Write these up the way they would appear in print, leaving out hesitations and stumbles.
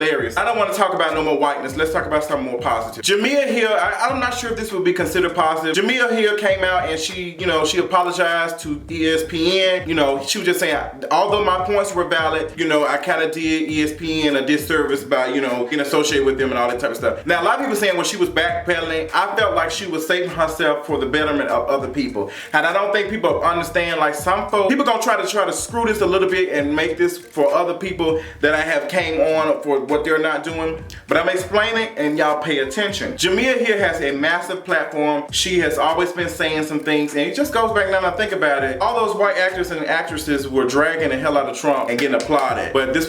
hilarious. I don't want to talk about no more whiteness. Let's talk about something more positive. Jameel Hill, I'm not sure if this would be considered positive. Jameel Hill came out and she apologized to ESPN. She was just saying, although my points were valid, I kind of did ESPN a disservice by, getting associated with them and all that type of stuff. Now, a lot of people saying when she was backpedaling, I felt like she was saving herself for the betterment of other people. And I don't think people understand, like some folks, people gonna try to screw this a little bit and make this for other people that I have came on for what they're not doing. But I'm explaining and y'all pay attention. Jameel here has a massive platform. She has always been saying some things, and it just goes back now that I think about it. All those white actors and actresses were dragging the hell out of Trump and getting applauded. But this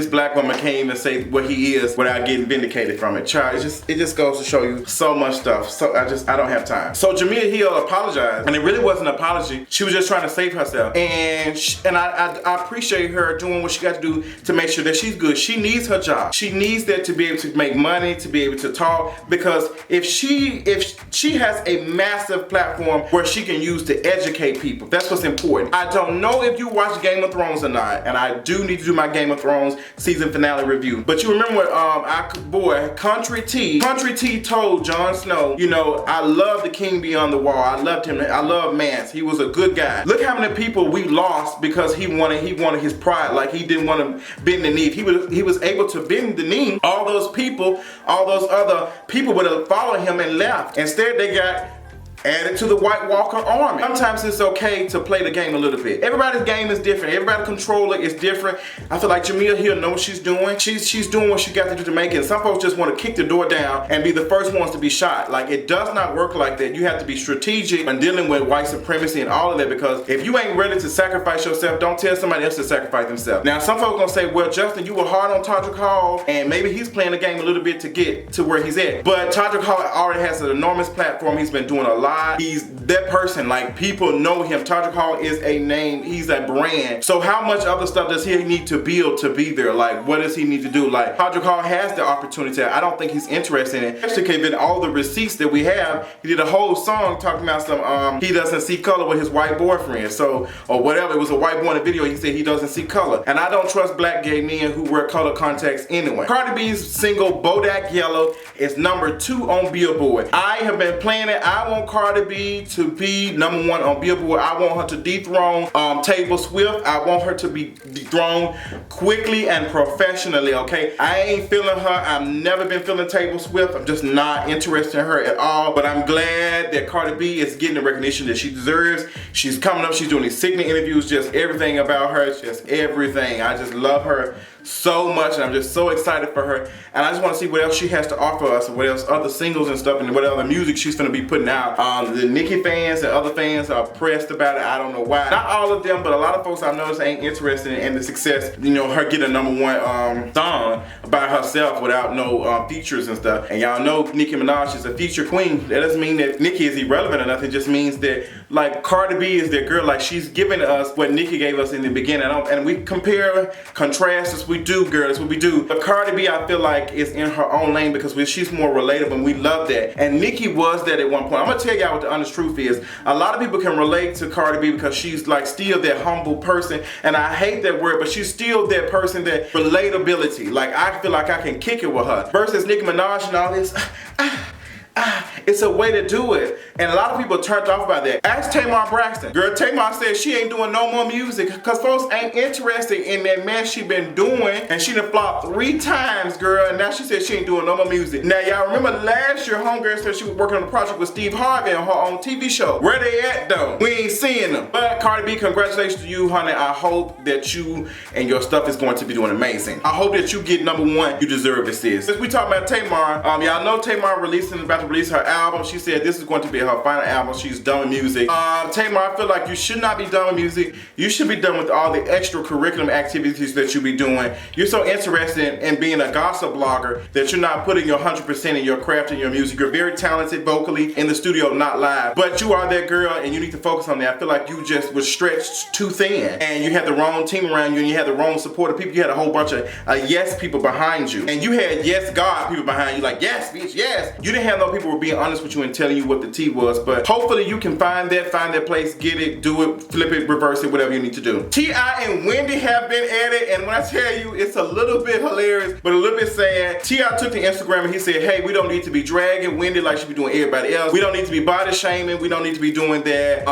black woman came and say what he is without getting vindicated from it. Child, it just goes to show you so much stuff. So I don't have time. So Jameel Hill apologized, and it really wasn't an apology. She was just trying to save herself. And I appreciate her doing what she got to do to make sure that she's good. She needs her job. She needs that to be able to make money, to be able to talk, because if she has a massive platform where she can use to educate people, that's what's important. I don't know if you watch Game of Thrones or not, and I do need to do my Game of Thrones season finale review. But you remember what Country T told Jon Snow, I love the king beyond the wall. I loved him. I love Mance. He was a good guy. Look how many people we lost because he wanted his pride. Like he didn't want to bend the knee. He was able to bend the knee. All those other people would have followed him and left. Instead, they got added to the White Walker army. Sometimes it's okay to play the game a little bit. Everybody's game is different. Everybody's controller is different. I feel like Jameel Hill knows what she's doing. She's doing what she got to do to make it. And some folks just want to kick the door down and be the first ones to be shot. Like, it does not work like that. You have to be strategic when dealing with white supremacy and all of that, because if you ain't ready to sacrifice yourself, don't tell somebody else to sacrifice themselves. Now, some folks gonna say, well, Justin, you were hard on Todrick Hall, and maybe he's playing the game a little bit to get to where he's at. But Todrick Hall already has an enormous platform. He's been doing a lot. He's that person, like, people know him. Todrick Hall is a name, he's a brand. So how much other stuff does he need to build to be there? Like, what does he need to do? Like, Todrick Hall has the opportunity. I don't think he's interested in it. Especially given all the receipts that we have. He did a whole song talking about some, he doesn't see color with his white boyfriend. So, or whatever, it was a white boy in the video, he said he doesn't see color. And I don't trust black gay men who wear color contacts anyway. Cardi B's single, Bodak Yellow, is #2 on Billboard. I have been playing it. I want Cardi B to be #1 on Billboard. I want her to dethrone Taylor Swift. I want her to be dethroned quickly and professionally, okay? I ain't feeling her. I've never been feeling Taylor Swift. I'm just not interested in her at all. But I'm glad that Cardi B is getting the recognition that she deserves. She's coming up. She's doing these sickening interviews. Just everything about her. It's just everything. I just love her so much, and I'm just so excited for her. And I just want to see what else she has to offer us, and what else, other singles and stuff, and what other music she's gonna be putting out. The Nicki fans and other fans are pressed about it. I don't know why. Not all of them, but a lot of folks I noticed ain't interested in the success, her getting a #1 song by herself without no features and stuff. And y'all know Nicki Minaj is a feature queen. That doesn't mean that Nicki is irrelevant or nothing. It just means that, like, Cardi B is their girl. Like, she's giving us what Nicki gave us in the beginning. And we compare, contrast as we do, girl. That's what we do. But Cardi B, I feel like, is in her own lane because she's more relatable, and we love that. And Nicki was that at one point. I'm gonna tell y'all what the honest truth is. A lot of people can relate to Cardi B because she's like still that humble person, and I hate that word, but she's still that person, that relatability. Like, I feel like I can kick it with her. Versus Nicki Minaj and all this. It's a way to do it. And a lot of people turned off by that. Ask Tamar Braxton. Girl, Tamar said she ain't doing no more music because folks ain't interested in that mess she been doing. And she done flopped 3 times, girl. And now she said she ain't doing no more music. Now, y'all remember last year, homegirl said she was working on a project with Steve Harvey on her own TV show. Where they at, though? We ain't seeing them. But Cardi B, congratulations to you, honey. I hope that you and your stuff is going to be doing amazing. I hope that you get #1. You deserve it, sis. Since we talking about Tamar, y'all know Tamar about to release her album. She said this is going to be her final album. She's done with music. Tamar, I feel like you should not be done with music. You should be done with all the extracurricular activities that you be doing. You're so interested in being a gossip blogger that you're not putting your 100% in your craft and your music. You're very talented vocally in the studio, not live. But you are that girl, and you need to focus on that. I feel like you just was stretched too thin, and you had the wrong team around you, and you had the wrong supportive people. You had a whole bunch of yes people behind you, and you had yes God people behind you. Like, yes, bitch, yes. You didn't have no people were being honest with you and telling you what the tea was, but hopefully you can find that place, get it, do it, flip it, reverse it, whatever you need to do. T.I. and Wendy have been at it, and when I tell you, it's a little bit hilarious, but a little bit sad. T.I. took to Instagram and he said, hey, we don't need to be dragging Wendy like she be doing everybody else. We don't need to be body shaming. We don't need to be doing that.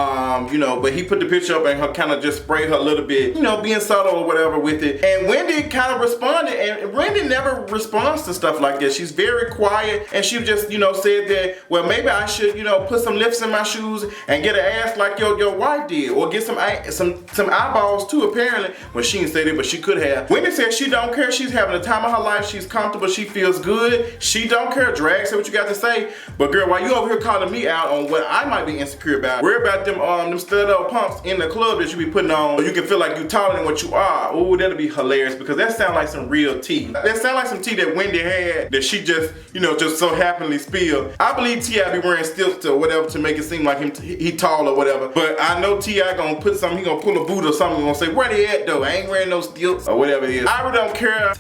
You know, but he put the picture up and her kind of just sprayed her a little bit, you know, being subtle or whatever with it. And Wendy kind of responded, and Wendy never responds to stuff like this. She's very quiet, and she just, you know, said that, well, maybe I should, you know, put some lifts in my shoes and get an ass like your wife did, or get some eyeballs too, apparently. Well, she didn't say that, but she could have. Wendy said she don't care. She's having the time of her life. She's comfortable. She feels good. She don't care. Drag, say what you got to say. But girl, while you over here calling me out on what I might be insecure about, worry about them stud pumps in the club that you be putting on, so you can feel like you taller than what you are. Oh, that'll be hilarious, because that sounds like some real tea. That sounds like some tea that Wendy had that she just, you know, just so happily spilled. I believe T.I. be wearing stilts or whatever to make it seem like he tall or whatever. But I know T.I. gonna put something, he gonna pull a boot or something, gonna say, where they at though? I ain't wearing no stilts or whatever it is. I really don't care.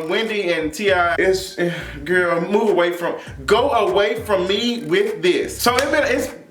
Wendy and T.I. Girl, go away from me with this. So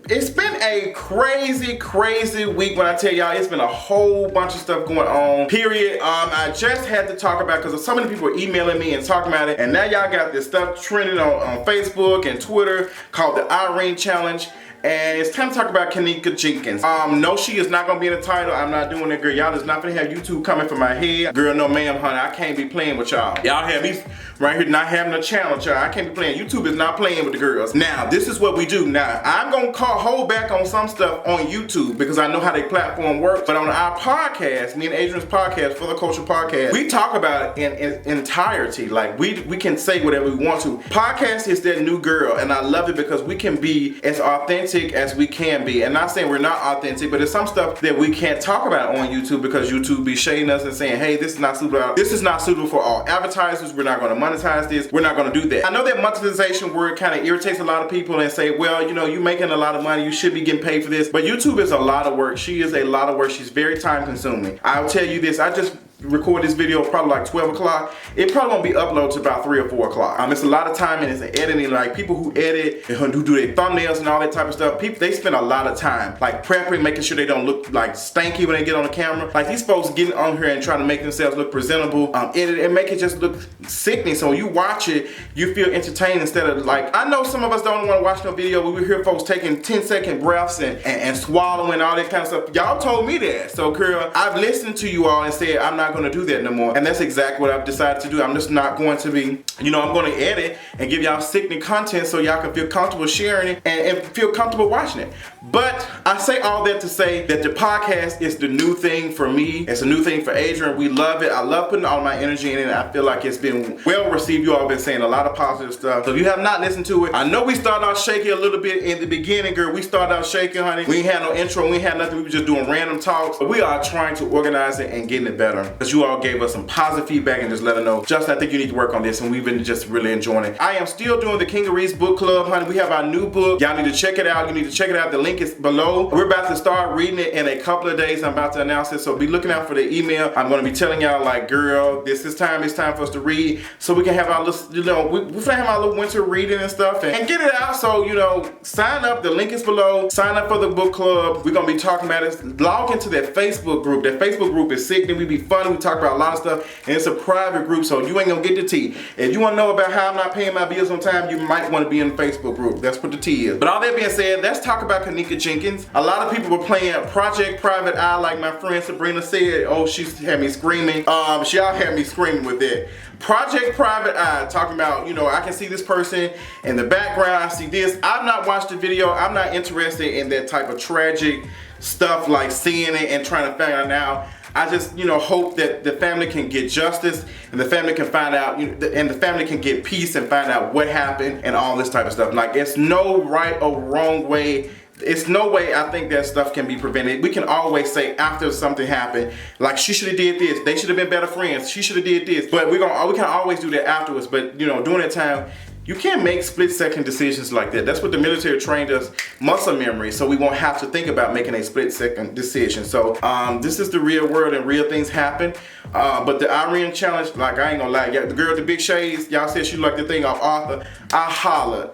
it's been a crazy week when I tell y'all. It's been a whole bunch of stuff going on, period. I just had to talk about, because so many people are emailing me and talking about it, and now y'all got this stuff trending on Facebook and Twitter called the Irene Challenge. And it's time to talk about Kanika Jenkins. No, she is not gonna be in the title. I'm not doing it, girl. Y'all is not gonna have YouTube coming for my head. Girl, no ma'am, honey, I can't be playing with y'all. Y'all have me right here not having a challenge, y'all. I can't be playing. YouTube is not playing with the girls. Now, this is what we do. Now, I'm gonna hold back on some stuff on YouTube because I know how their platform works. But on our podcast, me and Adrian's podcast, For the Culture Podcast, we talk about it in entirety. Like, we can say whatever we want to. Podcast is that new girl, and I love it because we can be as authentic as we can be. And not saying we're not authentic, but there's some stuff that we can't talk about on YouTube because YouTube be shading us and saying, hey, this is not suitable. This is not suitable for all advertisers. We're not going to monetize this. We're not going to do that. I know that monetization word kind of irritates a lot of people and say, well, you know, you're making a lot of money. You should be getting paid for this. But YouTube is a lot of work. She is a lot of work. She's very time consuming. I'll tell you this. I just record this video probably like 12 o'clock. It probably won't be uploaded to about 3 or 4 o'clock. It's a lot of time, and it's editing. Like, people who edit and who do their thumbnails and all that type of stuff, people, they spend a lot of time like prepping, making sure they don't look like stanky when they get on the camera. Like, these folks getting on here and trying to make themselves look presentable, edit and make it just look sickening. So when you watch it, you feel entertained instead of like, I know some of us don't want to watch no video. We hear folks taking 10-second breaths and swallowing, all that kind of stuff. Y'all told me that. So girl, I've listened to you all and said I'm not going to do that no more. And that's exactly what I've decided to do. I'm just not going to be, you know, I'm going to edit and give y'all sickening content so y'all can feel comfortable sharing it and feel comfortable watching it. But I say all that to say that the podcast is the new thing for me. It's a new thing for Adrian. We love it. I love putting all my energy in it. I feel like it's been well received. You all been saying a lot of positive stuff. So if you have not listened to it, I know we started out shaky a little bit in the beginning, girl. We started out shaky, honey. We ain't had no intro. We ain't had nothing. We were just doing random talks. But we are trying to organize it and getting it better, because you all gave us some positive feedback and just let us know, Justin, I think you need to work on this, and we've been just really enjoying it. I am still doing the Kingeries book club, honey. We have our new book. Y'all need to check it out. You need to check it out. The link is below. We're about to start reading it in a couple of days. I'm about to announce it, so be looking out for the email. I'm going to be telling y'all, like, girl, this is time. It's time for us to read, so we can have our little, you know, we're gonna have our little winter reading and stuff and get it out. So, you know, sign up. The link is below. Sign up for the book club. We're gonna be talking about it. Log into that Facebook group. That Facebook group is sick. Then we be fun. We talk about a lot of stuff, and it's a private group, so you ain't gonna get the tea. If you want to know about how I'm not paying my bills on time, you might want to be in the Facebook group. That's what the tea is. But all that being said, let's talk about Kanika Jenkins. A lot of people were playing Project Private Eye, like my friend Sabrina said. Oh, she had me screaming. She all had me screaming with that. Project Private Eye, talking about, you know, I can see this person in the background. I see this. I've not watched the video. I'm not interested in that type of tragic stuff, like seeing it and trying to find out now. I just, you know, hope that the family can get justice and the family can find out, you know, and the family can get peace and find out what happened and all this type of stuff. Like, it's no right or wrong way. It's no way I think that stuff can be prevented. We can always say after something happened, like, she should have did this. They should have been better friends. She should have did this. But we can always do that afterwards. But, you know, during that time, you can't make split-second decisions like that. That's what the military trained us, muscle memory, so we won't have to think about making a split-second decision. So this is the real world and real things happen. But the Irene challenge, like, I ain't gonna lie, the girl with the big shades, y'all said she liked the thing off Arthur. I hollered.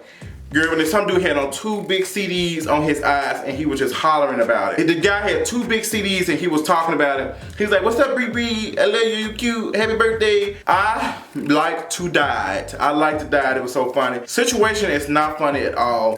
Girl, when some dude had on 2 big CDs on his eyes and he was just hollering about it. The guy had 2 big CDs and he was talking about it. He was like, what's up, Bree? I love you, you cute, happy birthday. I like to die. I like to die. It was so funny. Situation is not funny at all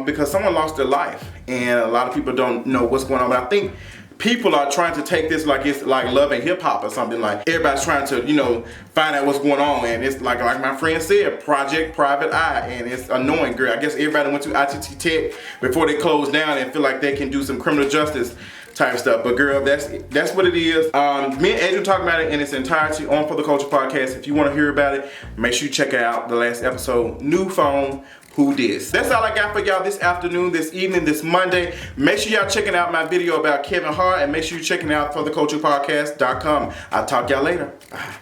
because someone lost their life and a lot of people don't know what's going on. But I think people are trying to take this like it's like Love and Hip Hop or something. Like everybody's trying to, you know, find out what's going on, and it's like my friend said, Project Private Eye, and it's annoying, girl. I guess everybody went to ITT Tech before they closed down and feel like they can do some criminal justice type stuff. But girl, that's what it is. Me and Adrian talk about it in its entirety on For the Culture Podcast. If you want to hear about it, make sure you check out the last episode, New Phone, Who Dis. That's all I got for y'all this afternoon, this evening, this Monday. Make sure y'all checking out my video about Kevin Hart, and make sure you're checking out fortheculturepodcast.com. I'll talk y'all later. Bye.